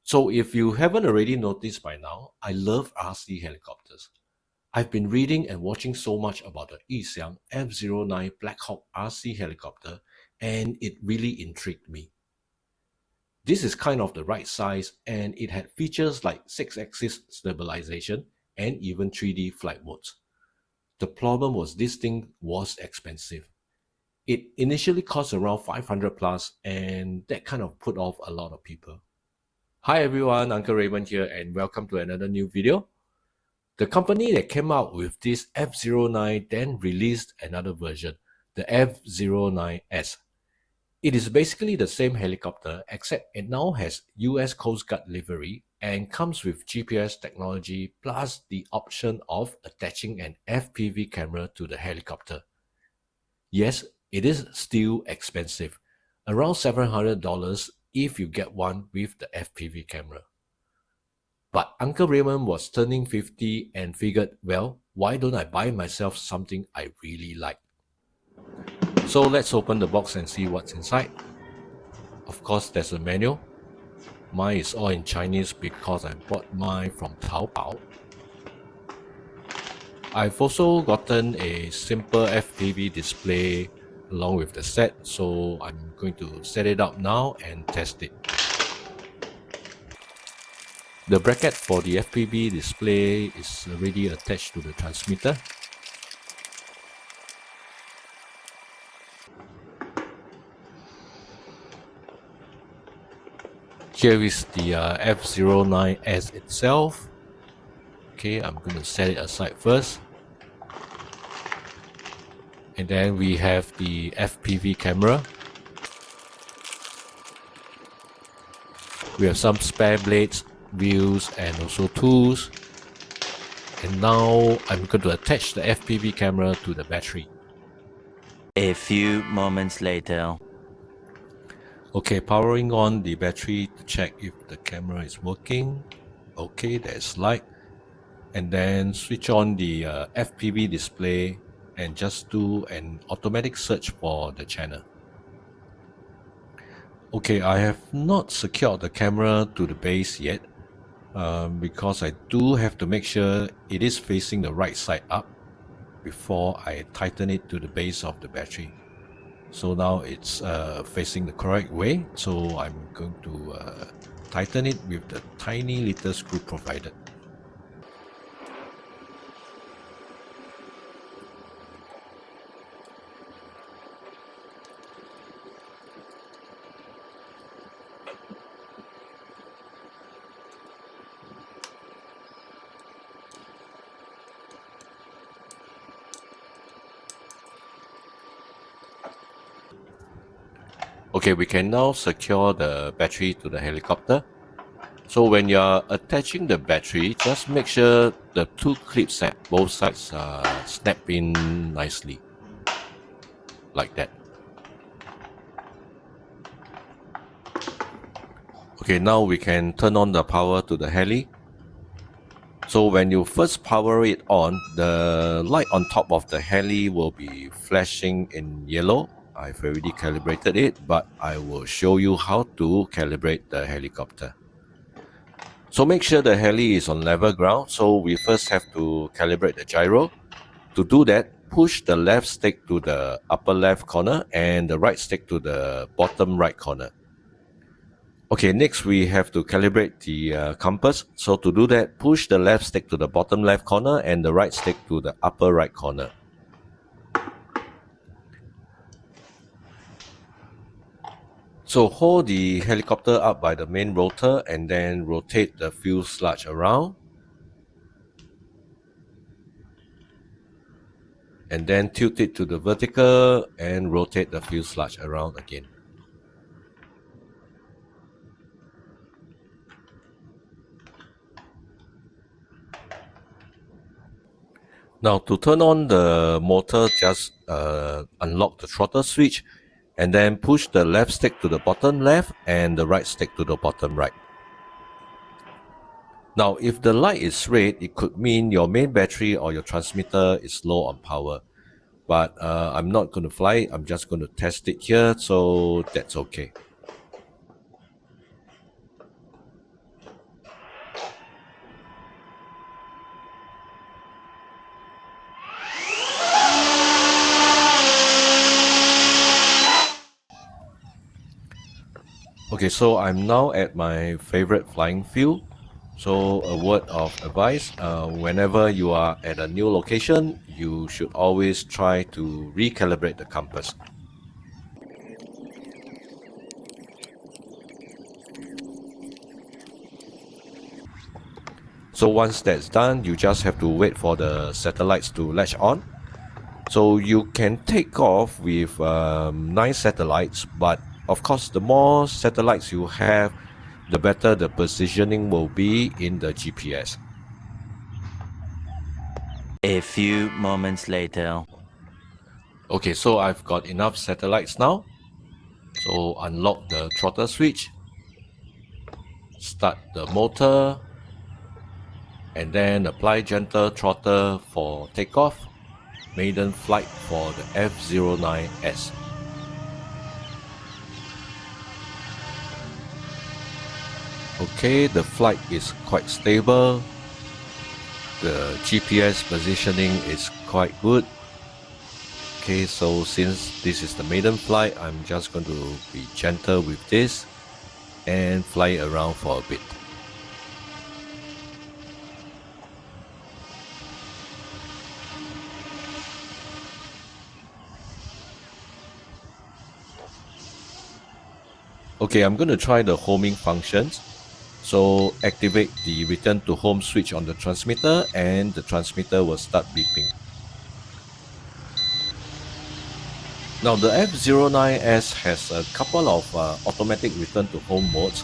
So if you haven't already noticed by now, I love RC helicopters. I've been reading and watching so much about the Yuxiang F09 Blackhawk RC helicopter, and it really intrigued me. This is kind of the right size, and it had features like 6-axis stabilization and even 3D flight modes. The problem was this thing was expensive. It initially cost around 500 plus, and that kind of put off a lot of people. Hi everyone, Uncle Raymond here, and welcome to another new video. The company that came out with this F09 then released another version, the F09-S. It is basically the same helicopter, except it now has US Coast Guard livery and comes with GPS technology plus the option of attaching an FPV camera to the helicopter. Yes, it is still expensive, around $700 if you get one with the FPV camera. But Uncle Raymond was turning 50 and figured, well, why don't I buy myself something I really like? So let's open the box and see what's inside. Of course, there's a manual. Mine is all in Chinese because I bought mine from Taobao. I've also gotten a simple FPV display along with the set, so I'm going to set it up now and test it. The bracket for the FPV display is already attached to the transmitter. Here is the F09-S itself. Okay, I'm going to set it aside first. And then we have the FPV camera. We have some spare blades, wheels, and also tools. And now I'm going to attach the FPV camera to the battery. A few moments later. Okay, powering on the battery to check if the camera is working. Okay, there's light. And then switch on the FPV display and just do an automatic search for the channel. Okay, I have not secured the camera to the base yet because I do have to make sure it is facing the right side up before I tighten it to the base of the battery. So now it's facing the correct way, so I'm going to tighten it with the tiny little screw provided. Okay, we can now secure the battery to the helicopter. So when you're attaching the battery, just make sure the two clips at both sides snap in nicely, like that. Okay, now we can turn on the power to the heli. So when you first power it on, the light on top of the heli will be flashing in yellow. I've already calibrated it, but I will show you how to calibrate the helicopter. So make sure the heli is on level ground. So we first have to calibrate the gyro. To do that, push the left stick to the upper left corner and the right stick to the bottom right corner. Okay, next we have to calibrate the compass. So to do that, push the left stick to the bottom left corner and the right stick to the upper right corner. So hold the helicopter up by the main rotor and then rotate the fuselage around. And then tilt it to the vertical and rotate the fuselage around again. Now to turn on the motor, just unlock the throttle switch and then push the left stick to the bottom left and the right stick to the bottom right. Now if the light is red, it could mean your main battery or your transmitter is low on power. But I'm not going to fly it, I'm just going to test it here, so that's okay. Okay, so I'm now at my favorite flying field. So a word of advice, whenever you are at a new location, you should always try to recalibrate the compass. So once that's done, you just have to wait for the satellites to latch on. So you can take off with 9 satellites, but of course the more satellites you have, the better the positioning will be in the GPS. A few moments later. Okay, so I've got enough satellites now. So unlock the throttle switch, start the motor, and then apply gentle throttle for takeoff. Maiden flight for the F09-S. Okay, the flight is quite stable. The GPS positioning is quite good. Okay, so since this is the maiden flight, I'm just going to be gentle with this and fly it around for a bit. Okay, I'm going to try the homing functions. So activate the return to home switch on the transmitter and the transmitter will start beeping. Now the F09S has a couple of automatic return to home modes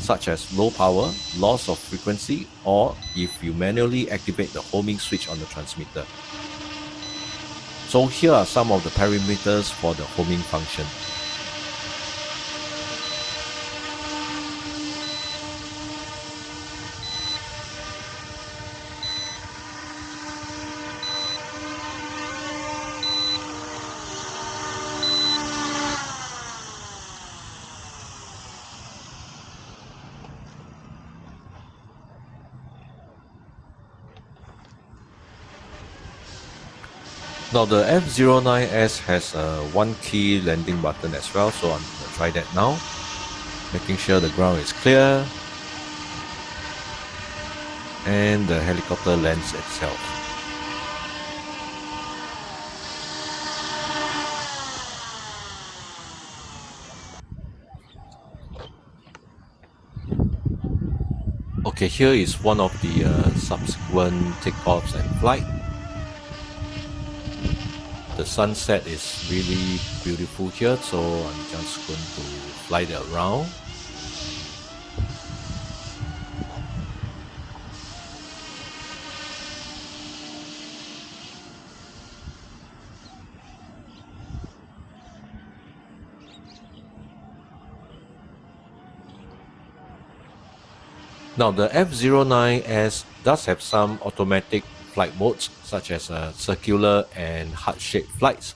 such as low power, loss of frequency, or if you manually activate the homing switch on the transmitter. So here are some of the parameters for the homing function. Now the F09S has a one key landing button as well, so I'm going to try that now. Making sure the ground is clear and the helicopter lands itself. Okay, here is one of the subsequent takeoffs and flight. The sunset is really beautiful here, so I'm just going to fly it around. Now the F09S does have some automatic flight modes such as circular and heart-shaped flights.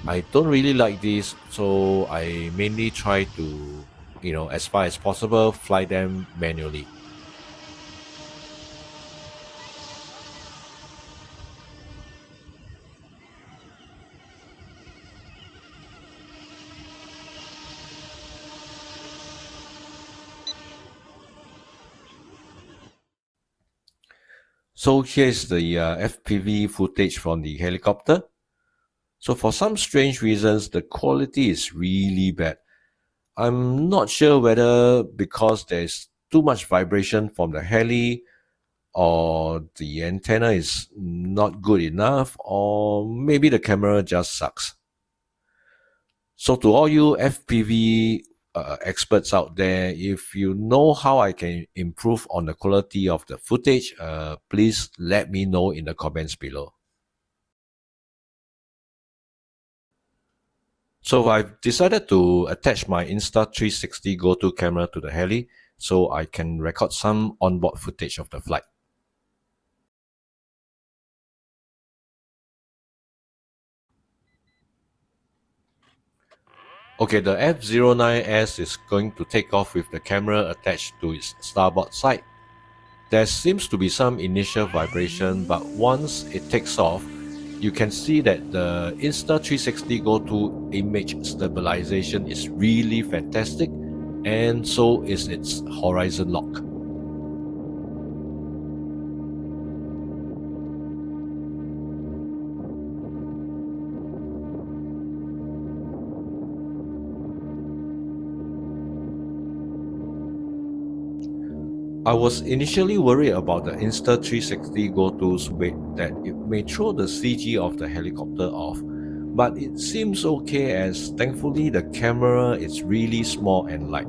I don't really like these, so I mainly try to, as far as possible, fly them manually. So here's the FPV footage from the helicopter. So for some strange reasons, the quality is really bad. I'm not sure whether because there's too much vibration from the heli or the antenna is not good enough or maybe the camera just sucks. So to all you FPV experts out there, if you know how I can improve on the quality of the footage, please let me know in the comments below. So I've decided to attach my Insta360 GoPro camera to the heli so I can record some onboard footage of the flight. Okay, the F09S is going to take off with the camera attached to its starboard side. There seems to be some initial vibration, but once it takes off, you can see that the Insta360 GoPro image stabilization is really fantastic and so is its horizon lock. I was initially worried about the Insta360 GoPro's weight, that it may throw the CG of the helicopter off, but it seems okay, as thankfully the camera is really small and light.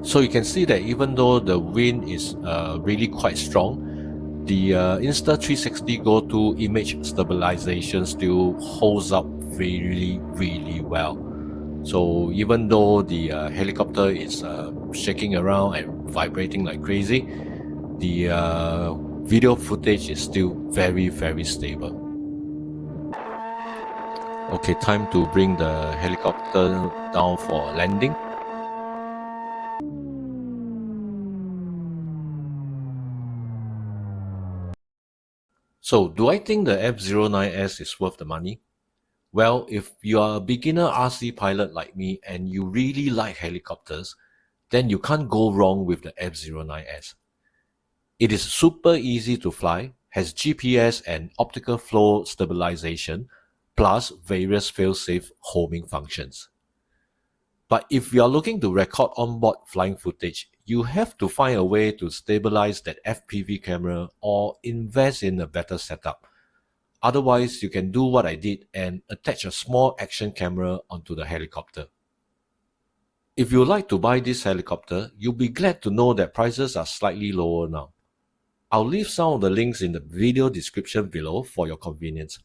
So you can see that even though the wind is really quite strong, the Insta360 GoPro image stabilization still holds up really well. So even though the helicopter is shaking around and vibrating like crazy, the video footage is still very stable. Okay, time to bring the helicopter down for landing. So, do I think the F09S is worth the money? Well, if you are a beginner RC pilot like me and you really like helicopters, then you can't go wrong with the F09S. It is super easy to fly, has GPS and optical flow stabilization, plus various fail-safe homing functions. But if you are looking to record onboard flying footage, you have to find a way to stabilize that FPV camera or invest in a better setup. Otherwise, you can do what I did and attach a small action camera onto the helicopter. If you would like to buy this helicopter, you'll be glad to know that prices are slightly lower now. I'll leave some of the links in the video description below for your convenience.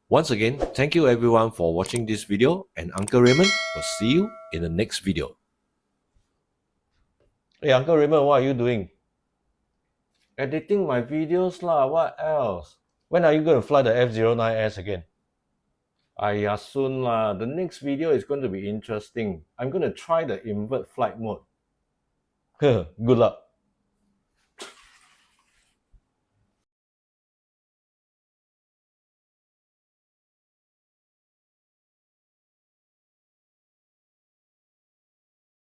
Once again, thank you everyone for watching this video, and Uncle Raymond will see you in the next video. Hey Uncle Raymond, what are you doing? Editing my videos lah, what else? When are you going to fly the F09S again? Aiya, soon lah. The next video is going to be interesting. I'm going to try the invert flight mode. Good luck.